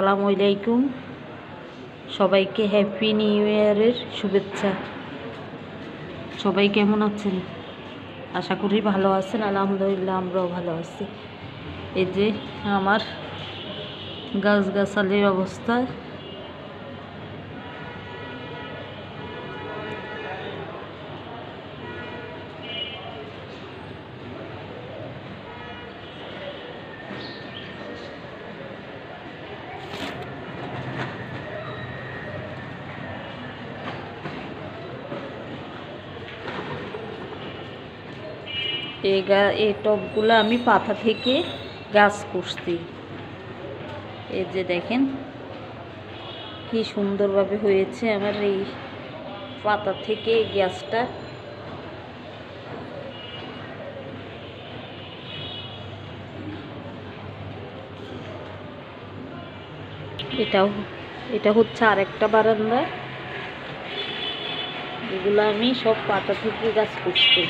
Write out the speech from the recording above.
আসসালামু আলাইকুম। সবাইকে হ্যাপি নিউ ইয়ারের শুভেচ্ছা। সবাই কেমন আছেন? আশা করি ভালো আছেন। আলহামদুলিল্লাহ আমরাও ভালো আছি। এই যে আমার গাছগাছালির অবস্থা। এই টবগুলো আমি পাতা থেকে গাছ করছি। এই যে দেখেন কি সুন্দরভাবে হয়েছে আমার এই পাতা থেকে গাছটা। এটা হচ্ছে আরেকটা বারান্দা। এগুলো আমি সব পাতা থেকে গাছ করছি।